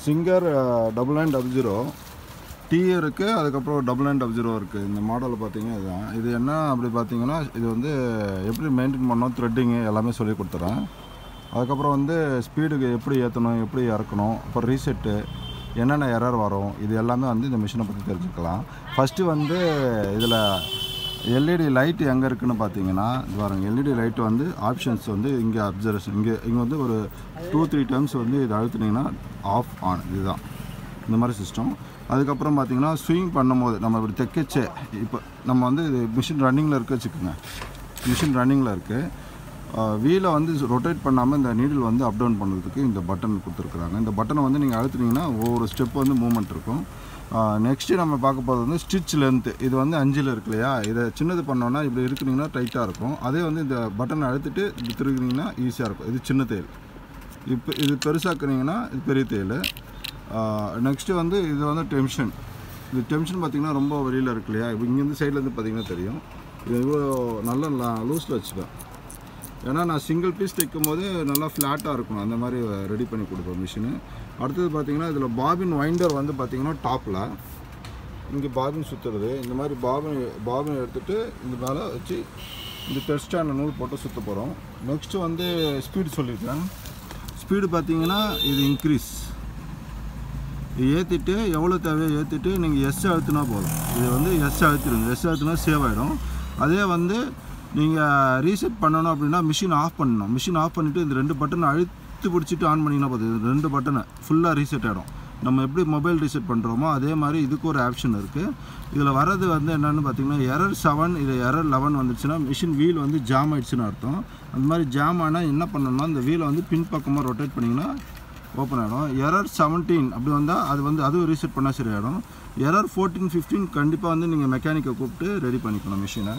Singer 9900 T இருக்குது, அதுக்கப்புறம் 9900 இருக்குது. இந்த மாடலில் பார்த்தீங்கன்னா இதுதான். இது என்ன அப்படி பார்த்தீங்கன்னா இது வந்து எப்படி மெயின்டைன் பண்ணணும், த்ரெட்டிங்கு எல்லாமே சொல்லி கொடுத்துறேன். அதுக்கப்புறம் வந்து ஸ்பீடுக்கு எப்படி ஏற்றணும், எப்படி இறக்கணும், அப்புறம் ரீசெட்டு, என்னென்ன எரர் வரும், இது எல்லாமே வந்து இந்த மிஷினை பற்றி தெரிஞ்சுக்கலாம். ஃபஸ்ட்டு வந்து இதில் எல்இடி லைட்டு எங்கே இருக்குதுன்னு பார்த்தீங்கன்னா இது பாருங்கள். எல்இடி லைட்டு வந்து ஆப்ஷன்ஸ் வந்து இங்கே அப்சர்வேஷன் இங்கே வந்து ஒரு 2-3 டைம்ஸ் வந்து இது அழுத்துனீங்கன்னா ஆஃப் ஆன், இதுதான் இந்த மாதிரி சிஸ்டம். அதுக்கப்புறம் பார்த்தீங்கன்னா ஸ்விங் பண்ணும்போது நம்ம இப்படி தைக்கச்சே இப்போ நம்ம வந்து இது மிஷின் ரன்னிங்கில் இருக்க வச்சுக்கோங்க. மிஷின் ரன்னிங்கில் இருக்குது. வீலை வந்து ரொட்டேட் பண்ணாமல் இந்த நீடில் வந்து அப் டவுன் பண்ணுறதுக்கு இந்த பட்டன் கொடுத்துருக்குறாங்க. இந்த பட்டனை வந்து நீங்கள் அழுத்துனீங்கன்னா ஒவ்வொரு ஸ்டெப் வந்து மூவ்மெண்ட் இருக்கும். நெக்ஸ்ட்டு நம்ம பார்க்க போகிறது வந்து ஸ்டிச் லென்த்து. இது வந்து 5 இருக்கு இல்லையா, இதை சின்னது பண்ணோன்னா இப்படி இருக்குனிங்கன்னா டைட்டாக இருக்கும். அதே வந்து இந்த பட்டனை அழுத்திட்டு இப்படி திருக்குனிங்கன்னா ஈஸியாக இருக்கும். இது சின்ன தையல். இப்போ இது பெருசாக்குனிங்கன்னா இது பெரிய தையல். நெக்ஸ்ட்டு வந்து இது வந்து டென்ஷன். இது டென்ஷன் பார்த்திங்கன்னா ரொம்ப வெளியில் இருக்கு இல்லையா, இப்போ இங்கேருந்து சைட்லேருந்து பார்த்திங்கன்னா தெரியும். இது இவ்வளோ நல்லா லூஸில் வச்சுப்பேன். ஏன்னா நான் சிங்கிள் பீஸ் தைக்கும் போது நல்லா ஃப்ளாட்டாக இருக்கணும், அந்த மாதிரி ரெடி பண்ணி கொடுப்பேன் மிஷினு. அடுத்தது பார்த்திங்கன்னா இதில் பாபின் வைண்டர் வந்து பார்த்திங்கன்னா டாப்பில் இங்கே பாபின் சுற்றுறது. இந்த மாதிரி பாபின் எடுத்துகிட்டு இந்த மேலே வச்சு இந்த டெஸ்டான நூல் போட்டு சுற்ற போகிறோம். நெக்ஸ்ட்டு வந்து ஸ்பீடு சொல்லியிருக்கேன். ஸ்பீடு பார்த்திங்கன்னா இது இன்க்ரீஸ் ஏற்றிட்டு எவ்வளோ தேவையோ ஏற்றிட்டு நீங்கள் எஸ் அழுத்தினா போதும். இது வந்து எஸ் அழுத்திடுங்க. எஸ் அழுத்தினா சேவ் ஆகிடும். அதே வந்து நீங்கள் ரீசெட் பண்ணணும் அப்படின்னா மிஷின் ஆஃப் பண்ணணும். மிஷின் ஆஃப் பண்ணிவிட்டு இந்த 2 பட்டனை அழுத்து பிடிச்சிட்டு ஆன் பண்ணிங்கன்னா போதும். இது 2 பட்டனை ஃபுல்லாக ரீசெட் ஆகிடும். நம்ம எப்படி மொபைல் ரீசெட் பண்ணுறோமோ அதே மாதிரி இதுக்கு ஒரு ஆப்ஷன் இருக்குது. இதில் வர்றது வந்து என்னென்னு பார்த்தீங்கன்னா எரர் 7 இது எரர் 11 வந்துச்சுன்னா மிஷின் வீல் வந்து ஜாம் ஆகிடுச்சுன்னு அர்த்தம். அந்த மாதிரி ஜாம் ஆனால் என்ன பண்ணணும்னா இந்த வீலை வந்து பின்பக்கமாக ரொட்டேட் பண்ணிங்கன்னா ஓப்பன் ஆகிடும். எரர் 17 அப்படி வந்தால் அது வந்து அதுவும் ரீசெட் பண்ணால் சரியாயிடும். எரர் 14, 15 கண்டிப்பாக வந்து நீங்கள் மெக்கானிக்கை கூப்பிட்டு ரெடி பண்ணிக்கணும் மிஷினை.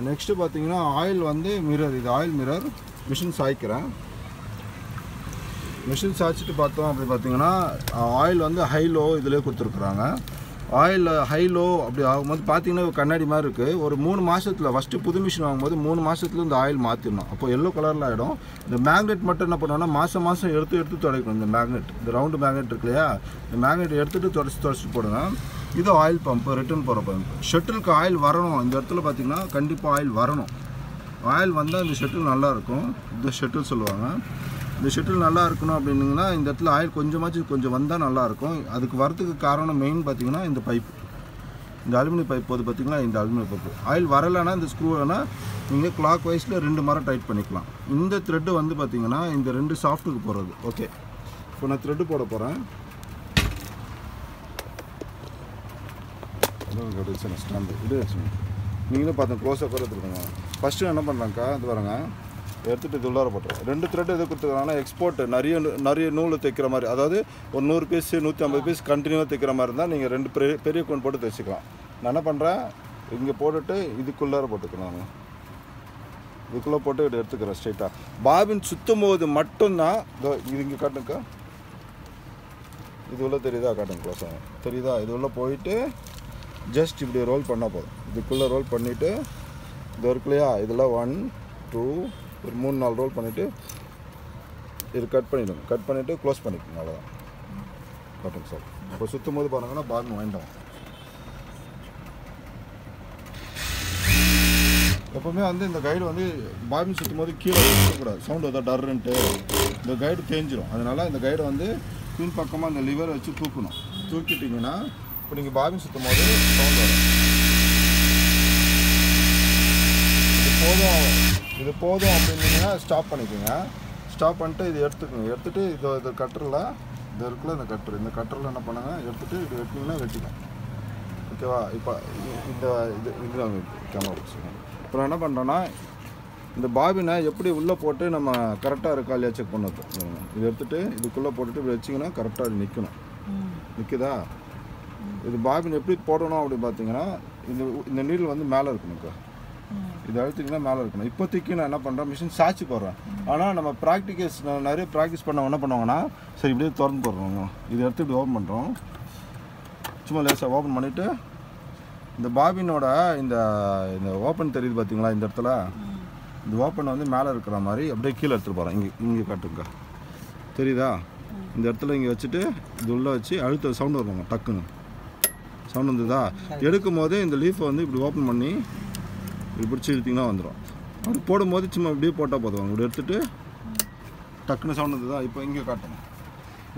நெக்ஸ்ட்டு பார்த்தீங்கன்னா ஆயில் வந்து மிரர். இது ஆயில் மிரர். மிஷின் சாய்க்கிறேன். மிஷின் சாய்ச்சிட்டு பார்த்தோம் அப்படி பார்த்தீங்கன்னா ஆயில் வந்து ஹை லோ இதிலே கொடுத்துருக்குறாங்க. ஆயில் ஹை லோ அப்படி ஆகும்போது பார்த்தீங்கன்னா கண்ணாடி மாதிரி இருக்குது. ஒரு 3 மாதத்தில் ஃபஸ்ட்டு புது மிஷின் வாங்கும்போது 3 மாதத்துல இந்த ஆயில் மாற்றிடணும். அப்போ எல்லோ கலரில் ஆகிடும். இந்த மேக்னெட் மட்டும் என்ன பண்ணுவோம்னா மாதம் எடுத்து துடைக்கணும். இந்த மேக்னெட், இந்த ரவுண்டு மேக்னெட் இருக்கு இல்லையா, இந்த மேக்னெட் எடுத்துகிட்டு துடைச்சிட்டு போடுங்க. இது ஆயில் பம்பு, ரிட்டர்ன் போகிற பம்பு. ஷட்டிலுக்கு ஆயில் வரணும். இந்த இடத்துல பார்த்திங்கன்னா கண்டிப்பாக ஆயில் வரணும். ஆயில் வந்தால் இந்த ஷட்டில் நல்லாயிருக்கும். இந்த ஷட்டில் சொல்லுவாங்க. இந்த ஷட்டில் நல்லா இருக்கணும் அப்படின்னிங்கன்னா இந்த இடத்துல ஆயில் கொஞ்சம் வந்தால் நல்லாயிருக்கும். அதுக்கு வரத்துக்கு காரணம் மெயின் பார்த்திங்கன்னா இந்த பைப்பு, இந்த அலுமினியம் பைப் போது பார்த்திங்கன்னா இந்த அலுமினியம் பைப்பு. ஆயில் வரலைன்னா இந்த ஸ்க்ரூ வேணால் நீங்கள் கிளாக் வைஸில் 2 மரம் டைட் பண்ணிக்கலாம். இந்த த்ரெட்டு வந்து பார்த்திங்கன்னா இந்த 2 சாஃப்ட்டுக்கு போகிறது. ஓகே, இப்போ நான் த்ரெட்டு போட போகிறேன். ஸ்டாண்டு இது வச்சுங்க. நீங்களும் பார்த்தேன் க்ளோஸாக எடுத்துக்கோங்க. ஃபஸ்ட்டு என்ன பண்ணுறாங்கக்கா இது வரங்க எடுத்துகிட்டு இது உள்ளார போட்டுறேன். 2 த்ரெட் எது கொடுத்துருக்காங்கன்னா எக்ஸ்போர்ட்டு நிறைய நூல் தைக்கிற மாதிரி, அதாவது ஒரு 100 பீஸ் 150 பீஸ் கண்டினியூவாக தைக்கிற மாதிரி இருந்தால் நீங்கள் 2 பெரிய கோன் போட்டு தைச்சிக்கலாம். நான் என்ன பண்ணுறேன், இங்கே போட்டுட்டு இதுக்குள்ளார போட்டுக்கிறேன். நான் இதுக்குள்ளே போட்டு இதை எடுத்துக்கிறேன் ஸ்ட்ரைட்டாக. பாபின் சுற்றும் போது மட்டும்தான் இது இங்கே காட்டுங்கக்கா. இது உள்ள தெரியுதா, காட்டுங்க க்ளோஸாக தெரியுதா. இது உள்ளே போயிட்டு ஜஸ்ட் இப்படி ரோல் பண்ணால் போதும். இதுக்குள்ளே ரோல் பண்ணிவிட்டு இது இருக்கு இல்லையா, இதில் 1 2 ஒரு 3-4 ரோல் பண்ணிவிட்டு இது கட் பண்ணிவிடுங்க. கட் பண்ணிவிட்டு க்ளோஸ் பண்ணிக்கோங்க. அவ்வளோதான். காட்டுங்க சார். இப்போ சுற்றும் போது பாருங்கன்னா பாபின் வாங்கிட்டோம். எப்போவுமே வந்து இந்த கைடு வந்து பாபின் சுற்றும் போது கீழே இருக்கக்கூடாது. சவுண்டு ஏதோ டர்ன்ட்டு இந்த கைடு தேஞ்சிடும். அதனால் இந்த கைடை வந்து பின் பக்கமாக இந்த லிவர் வச்சு தூக்கணும். தூக்கிட்டிங்கன்னா இப்போ நீங்கள் பாபின் சுற்றும் போது சவுண்ட் வரும். இது போதும் அப்படின்னீங்கன்னா ஸ்டாப் பண்ணிக்கோங்க. ஸ்டாப் பண்ணிட்டு இது எடுத்துக்கோங்க. எடுத்துகிட்டு இது கட்டரில் இது இருக்குல்ல, இந்த கட்டரில் என்ன பண்ணுங்க, எடுத்துகிட்டு இது வெட்டினீங்கன்னா வெட்டிடும். ஓகேவா. இப்போ இது கேமரா வச்சுக்கோங்க. இப்போ நான் என்ன பண்ணுறேன்னா இந்த பாபினை எப்படி உள்ளே போட்டு நம்ம கரெக்டாக இருக்கா இல்லையா செக் பண்ணது. இது எடுத்துகிட்டு இதுக்குள்ளே போட்டுட்டு இப்படி வச்சிங்கன்னா கரெக்டாக அது நிற்கணும். நிற்குதா. இது பாபின் எப்படி போடணும் அப்படின்னு பார்த்தீங்கன்னா இந்த நீடில் வந்து மேலே இருக்கணுக்கா. இது அழுத்திங்கன்னா மேலே இருக்கணும். இப்போதைக்கு நான் என்ன பண்ணுறேன், மிஷின் சாய்ச்சி போடுறேன். ஆனால் நம்ம நிறைய ப்ராக்டிஸ் பண்ண என்ன பண்ணுவாங்கன்னா சரி இப்படியே திறந்து போடுறோங்க. இது எடுத்துகிட்டு ஓப்பன் பண்ணுறோம். சும்மா லேசாக ஓப்பன் பண்ணிவிட்டு இந்த பாபினோட இந்த ஓப்பன் தெரியுது பார்த்தீங்களா, இந்த இடத்துல இந்த ஓப்பன் வந்து மேலே இருக்கிற மாதிரி அப்படியே கீழே எடுத்துகிட்டு போகிறேன். இங்கே காட்டுங்க தெரியுதா. இந்த இடத்துல இங்கே வச்சுட்டு இது உள்ளே வச்சு அழுத்த சவுண்ட் வருவாங்க டக்குன்னு சவுண்ட் வந்ததா எடுக்கும் போது இந்த லீஃபை வந்து இப்படி ஓப்பன் பண்ணி இப்படி பிடிச்சி இழுத்திங்கன்னா வந்துடும். அப்படி போடும்போது சும்மா இப்படியே போட்டால் போதும். இப்படி எடுத்துகிட்டு டக்குன்னு சவுண்ட் வந்ததா. இப்போ இங்கே காட்டணும்.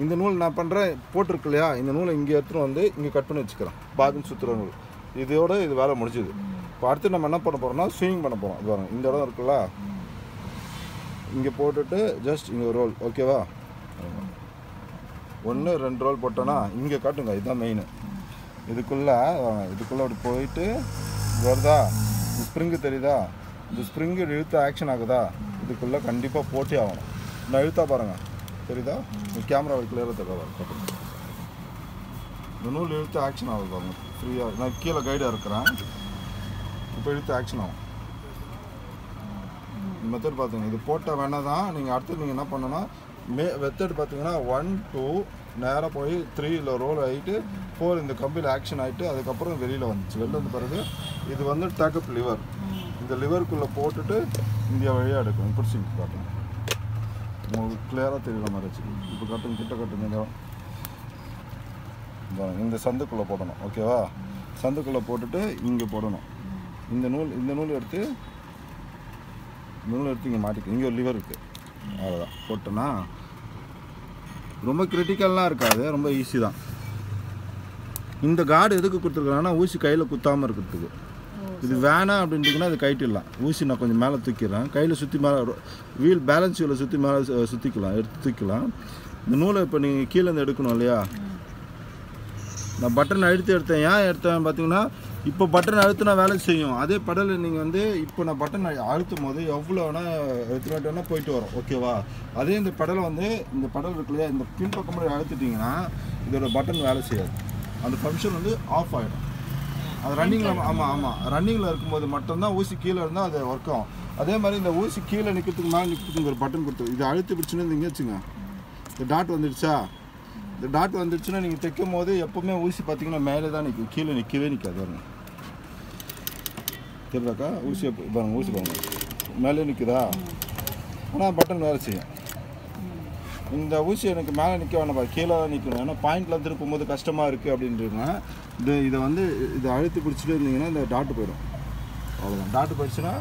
இந்த நூல் நான் பண்ணுறேன் போட்டிருக்கு இல்லையா, இந்த நூலை இங்கே எடுத்துகிட்டு வந்து இங்கே கட் பண்ணி வச்சுக்கிறேன். பாபின் சுற்றுற நூல் இதோட இது வேலை முடிஞ்சுது. இப்போ அடுத்து நம்ம என்ன பண்ண போகிறோம்னா ஸ்விங் பண்ண போகிறோம். இது பாருங்கள், இந்த இடம் இருக்குல்ல, இங்கே போட்டுட்டு ஜஸ்ட் இங்கே ஒரு ரோல். ஓகேவா? 1 2 ரோல் போட்டோன்னா இங்கே காட்டுங்க. இதுதான் மெயின். இதுக்குள்ளே அப்படி போயிட்டு வருதா, இந்த ஸ்ப்ரிங்கு தெரியுதா, இந்த ஸ்ப்ரிங்கு இழுத்து ஆக்ஷன் ஆகுதா, இதுக்குள்ளே கண்டிப்பாக போட்டே ஆகணும். நான் இழுத்தா பாருங்கள் தெரியுதா, இந்த கேமரா கிளியராக தெரியாதா, இந்த நூல் இழுத்து ஆக்ஷன் ஆகுது பாருங்க ஃப்ரீயாக. நான் கீழே கைடாக இருக்கிறேன், இப்போ இழுத்து ஆக்ஷன் ஆகும். இந்த மெத்தட் பார்த்துங்க. இது போட்டால் வேணால் தான் நீங்கள் அடுத்து நீங்கள் என்ன பண்ணணும்னா மெத்தட் பார்த்தீங்கன்னா 1 2 நேராக போய் 3 ரோல் ஆகிட்டு 4 இந்த கம்பியில் ஆக்ஷன் ஆகிட்டு அதுக்கப்புறம் வெளியில் வந்துச்சு. வெளில வந்து பிறகு இது வந்து டேக்கப் லிவர். இந்த லிவருக்குள்ளே போட்டுட்டு இந்தியா வழியாக எடுக்கணும். பிடிச்சிங்க காட்டுங்க, உங்களுக்கு கிளியராக தெரியுற மாதிரி வச்சு. இப்போ காட்டுங்க, கிட்ட காட்டுங்க. இந்த சந்துக்குள்ளே போடணும். ஓகேவா? சந்துக்குள்ளே போட்டுட்டு இங்கே போடணும். இந்த நூல் எடுத்து இங்கே மாட்டிக்க. இங்கே ஒரு லிவர் இருக்குது, அவ்வளோதான். போட்டோன்னா ரொம்ப கிரிட்டிக்கல்லாம் இருக்காது, ரொம்ப ஈஸி தான். இந்த கார்டு எதுக்கு கொடுத்துருக்காங்கன்னா ஊசி கையில் குத்தாமல் இருக்கிறதுக்கு. இது வேணாம் அப்படின்ட்டிங்கன்னா அது கைட்டிடலாம். ஊசி நான் கொஞ்சம் மேலே தூக்கிடுறேன், கையில் சுற்றி மேலே வீல் பேலன்ஸ் வீலை சுற்றி மேலே சுற்றிக்கலாம், எடுத்து தூக்கிக்கலாம். இந்த நூலை இப்போ நீங்கள் கீழேருந்து எடுக்கணும் இல்லையா, நான் பட்டன் எடுத்தேன். ஏன் எடுத்தேன் பார்த்தீங்கன்னா, இப்போ பட்டன் அழுத்தினா வேலை செய்யும். அதே படலை நீங்கள் வந்து இப்போ நான் பட்டன் அழுத்தும் போது எவ்வளோ வேணால் எடுத்துனா போயிட்டு வரும். ஓகேவா? அதே இந்த படலை வந்து இந்த படல் இருக்கு இல்லையா, இந்த பின்பக்கம் மாதிரி அழுத்திட்டிங்கன்னா இதோட பட்டன் வேலை செய்யாது. அந்த ஃபங்க்ஷன் வந்து ஆஃப் ஆகிடும். அது ரன்னிங்கில் ஆமாம் ரன்னிங்கில் இருக்கும்போது மட்டும்தான் ஊசி கீழே இருந்தால் அது ஒர்க் ஆகும். அதே மாதிரி இந்த ஊசி கீழே நிற்கிறதுக்கு மேலே நிற்கிறதுக்கு ஒரு பட்டன் கொடுத்து இது அழுத்தி பிடிச்சுன்னு இங்கே வச்சுங்க. இந்த டாட் வந்துடுச்சா, இந்த டாட் வந்துடுச்சுன்னா நீங்கள் தைக்கும் போது எப்போவுமே ஊசி பார்த்தீங்கன்னா மேலே தான் நிற்கும், கீழே நிற்கவே நிற்காது. பாருங்க தெரியாக்கா, ஊசி பாருங்க, ஊசி பாருங்க மேலே நிற்குதா, ஆனால் பட்டன் வேலை செய்யும். இந்த ஊசி எனக்கு மேலே நிற்க வேணாம், கீழே தான் நிற்கணும். ஏன்னா பாயிண்ட்லாம் திருப்பும் போது கஷ்டமாக இருக்குது அப்படின்றீங்க. இதை வந்து இதை அழுத்தி பிடிச்சிட்டு இருந்தீங்கன்னா இந்த டாட்டு போயிடும். அவ்வளோதான். டாட்டு போயிடுச்சுன்னா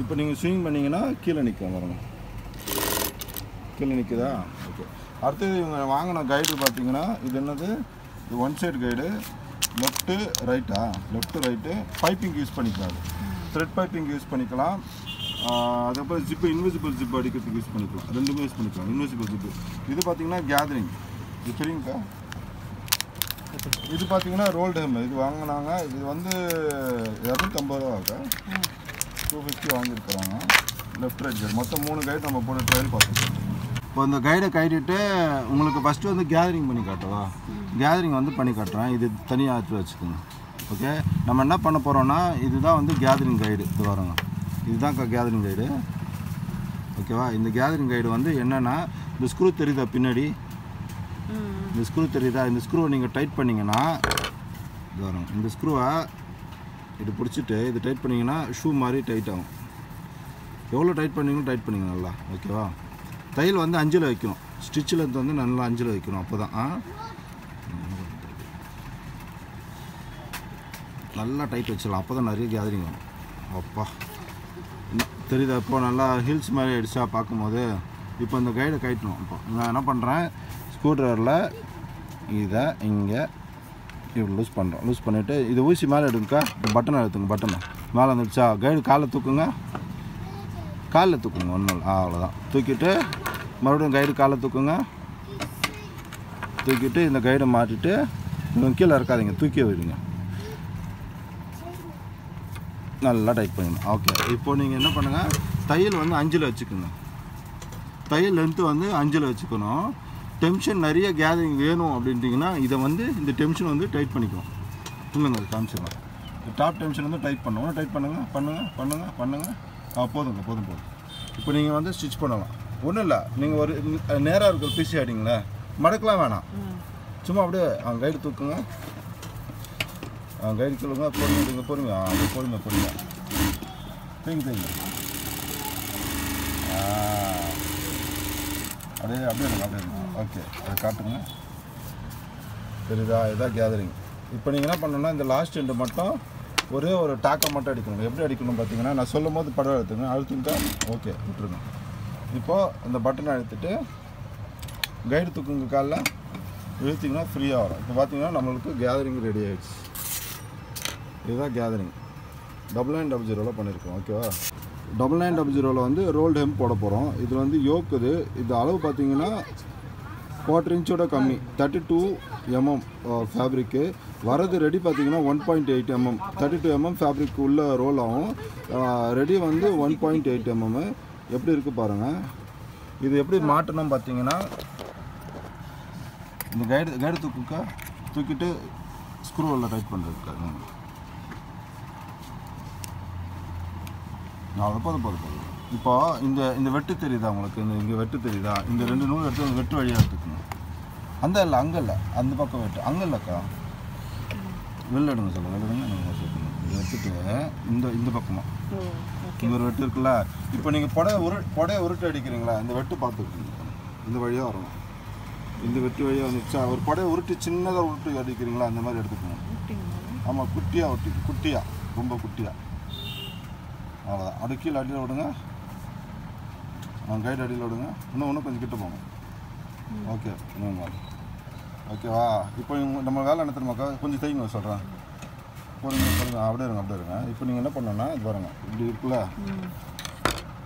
இப்போ நீங்கள் ஸ்விங் பண்ணிங்கன்னா கீழே நிற்கும். பாருங்க கீழே நிற்குதா. ஓகே. அடுத்தது இவங்க வாங்கின கைடு பார்த்தீங்கன்னா இது என்னது, இது 1 side guide. Left right piping use பண்ணிக்கலாம். த்ரெட் பைப்பிங் யூஸ் பண்ணிக்கலாம். அதுக்கப்புறம் ஜிப்பு இன்விசிபிள் ஜிப்பு அடிக்கிறதுக்கு யூஸ் பண்ணிக்கலாம். ரெண்டுமே யூஸ் பண்ணிக்கலாம். இன்விசிபிள் ஜிப்பு இது பார்த்தீங்கன்னா கேதரிங், இது தெரியுங்கக்கா. இது பார்த்தீங்கன்னா ரோல் டேம். இது வாங்கினாங்க, இது வந்து 250 ரூபாக்கா, 250 வாங்கியிருக்கிறாங்க. லெஃப்ட் ரைட் கைடு மொத்தம் 3 கைடு நம்ம போட்டு ட்ரையல் பார்த்துருக்கோம். இப்போ இந்த கைடை கைட்டிட்டு உங்களுக்கு ஃபஸ்ட்டு வந்து கேதரிங் பண்ணி காட்டுவா. கேதரிங் வந்து பண்ணி காட்டுறேன். இது தனியாக எடுத்து வச்சுக்கோங்க. ஓகே. நம்ம என்ன பண்ண போகிறோன்னா இதுதான் வந்து கேதரிங் கைடு. இது வரோங்க, இதுதான் கேதரிங் கைடு. ஓகேவா? இந்த கேதரிங் கைடு வந்து என்னென்னா, இந்த ஸ்க்ரூ தெரியுதா பின்னாடி, இந்த ஸ்க்ரூ தெரியுதா, இந்த ஸ்க்ரூவை நீங்கள் டைட் பண்ணிங்கன்னா இது வரும். இந்த ஸ்க்ரூவை இது பிடிச்சிட்டு இது டைட் பண்ணிங்கன்னா ஷூ மாதிரி டைட் ஆகும். எவ்வளோ டைட் பண்ணிங்கன்னா டைட் பண்ணிங்க நல்லா. ஓகேவா? தையல் வந்து 5ல் வைக்கணும். ஸ்டிச் லென்த் வந்து நல்லா 5ல் வைக்கணும். அப்போ தான் நல்லா டைட் வச்சிடலாம். அப்போ தான் நிறைய கேதரிங் வரும். அப்பா தெரியுதா? இப்போ நல்லா ஹில்ஸ் மாதிரி ஆகிடுச்சா பார்க்கும்போது. இப்போ இந்த கைடை கைட்டணும். இப்போ நான் என்ன பண்ணுறேன், ஸ்க்ரூ ட்ரைவரில் இதை இங்கே இப்படி லூஸ் பண்ணுறோம். லூஸ் பண்ணிவிட்டு இது ஊசி மேலே எடுங்கக்கா. பட்டனை எடுத்துங்க. பட்டனை மேலே வந்துடுச்சா, கைடு காலில் தூக்குங்க. காலில் தூக்குங்க. ஒன்றும் இல்லை, அவ்வளோதான். தூக்கிட்டு மறுபடியும் கைடு காலில் தூக்குங்க. தூக்கிட்டு இந்த கைடை மாட்டிட்டு இன்னும் கீழே இருக்காதிங்க, தூக்கி விடுங்க. நல்லா டைட் பண்ணிடணும். ஓகே. இப்போது நீங்கள் என்ன பண்ணுங்கள், தையல் வந்து 5ல் வச்சுக்கோங்க. தையல் லென்த்து வந்து 5ல் வச்சுக்கணும். டென்ஷன் நிறைய கேதரிங் வேணும் அப்படின்ட்டிங்கன்னா இதை வந்து இந்த டென்ஷன் வந்து டைட் பண்ணிக்கணும். இல்லைங்க அது காமிச்சிடலாம். டாப் டென்ஷன் வந்து டைட் பண்ணுவோம். டைட் பண்ணுங்கள். போதும். இப்போ நீங்கள் வந்து ஸ்டிச் பண்ணலாம். ஒன்றும் இல்லை, நீங்கள் ஒரு நேராக இருக்கிற பீஸ் ஆகிட்டிங்களே, மடக்கலாம் வேணாம். சும்மா அப்படியே கைடு தூக்குங்க. கைடு சொல்லுங்க. பொறுங்க. தேங்க. அப்படியே ஓகே அதை காட்டுங்க. தெரியுதா? இதுதான் கேதரிங். இப்போ நீங்கள் என்ன பண்ணணும்னா இந்த லாஸ்ட் எண்டு மட்டும் ஒரே ஒரு டாக்கை மட்டும் அடிக்கணும். எப்படி அடிக்கணும் பார்த்தீங்கன்னா, நான் சொல்லும் போது படம் எடுத்துங்க, அழுத்துங்க. ஓகே, விட்டுருங்க. இப்போது இந்த பட்டனை அழுத்திட்டு கைடு தூக்குங்க, காலில் இழுத்திங்கன்னா ஃப்ரீயாக வரும். இப்போ பார்த்தீங்கன்னா நம்மளுக்கு கேதரிங் ரெடி ஆகிடுச்சு. இதுதான் கேதரிங். 9900 பண்ணியிருக்கோம். ஓகேவா? 9900 வந்து ரோல்டு ஹெம்ப் போட போகிறோம். இதில் வந்து யோக்குது. இது அளவு பார்த்தீங்கன்னா 1/4 இன்ச்சோட கம்மி. 32 mm ஃபேப்ரிக்கு வரது. ரெடி பார்த்தீங்கன்னா 1.8 mm. 32 mm ஃபேப்ரிக் உள்ள ரோல் ஆகும். ரெடி வந்து 1.8 mm. எப்படி இருக்குது பாருங்கள். இது எப்படி மாட்டணும் பார்த்தீங்கன்னா, இந்த கைடு தூக்கிட்டு ஸ்க்ரூவில் டைட் பண்ணுறதுக்காக போதும். இப்போ இந்த வெட்டு தெரியுதா உங்களுக்கு? இங்கே வெட்டு தெரியுதா? இந்த 2 நூல் எடுத்து அந்த வெட்டு வழியாக எடுத்துக்கணும். அங்கே இல்லை, அந்த பக்கம் வெட்டு அங்கே இல்லைக்கா. வெளில எடுங்க வெளில நீங்கள் சேர்க்கணும். இதை எடுத்துட்டு இந்த பக்கமாக இங்கே ஒரு வெட்டு இருக்குல்ல. இப்போ நீங்கள் புடைய உருட்டு அடிக்கிறீங்களா? இந்த வெட்டு பார்த்துருக்கீங்க. இந்த வழியாக வரணும். இந்த வெட்டு வழியாக வந்துச்சா? ஒரு புடைய உருட்டு சின்னதாக உருட்டு அடிக்கிறீங்களா? அந்த மாதிரி எடுத்துக்கணும். ஆமாம், குட்டியாக ரொம்ப குட்டியாக. அவ்வளோதான். அப்படி கீழே அடியில் விடுங்க. கைடு அடியில் விடுங்க. இன்னும் கொஞ்சம் கிட்ட போங்க. ஓகே, ஓகேவா? இப்போ நம்ம வேலை என்ன தெரியுமாக்கா? கொஞ்சம் தைங்க சொல்கிறேன். பொறுங்க. அப்படியே இருங்க. இப்போ நீங்கள் என்ன பண்ணணும்னா, இது பாருங்க, இப்படி இருக்குல்ல.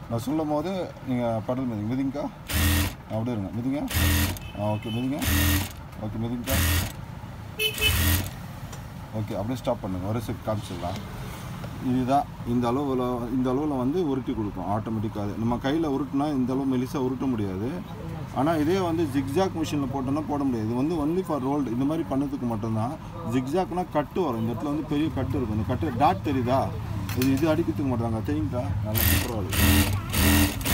நான் சொல்லும் போது நீங்கள் படல் மிதிங்கக்கா. அப்படியே இருங்க, மிதிங்க. ஓகே, மிதிங்க. ஓகே, அப்படியே ஸ்டாப் பண்ணுங்கள். ஒரு செக் காமிச்சிடலாம். இதுதான் இந்த அளவில் வந்து உருட்டி கொடுக்கும் ஆட்டோமேட்டிக்காக. நம்ம கையில் உருட்டினா இந்த அளவு மெலிசாக உருட்ட முடியாது. ஆனால் இதே வந்து ஜிக்ஜாக் மிஷினில் போட்டோன்னா போட முடியாது. இது வந்து ஒன்லி ஃபார் ரோல்டு. இந்த மாதிரி பண்ணதுக்கு மட்டும்தான். ஜிக்ஜாக்னா கட்டு வரும். இந்த இடத்துல வந்து பெரிய கட்டு இருக்கும். இந்த கட்டு டாட் தெரியுதா? இது அடிக்கிறதுக்கு மட்டும் தாங்க. தெரியுங்களா? நல்லா சூப்பராக இருக்கும்.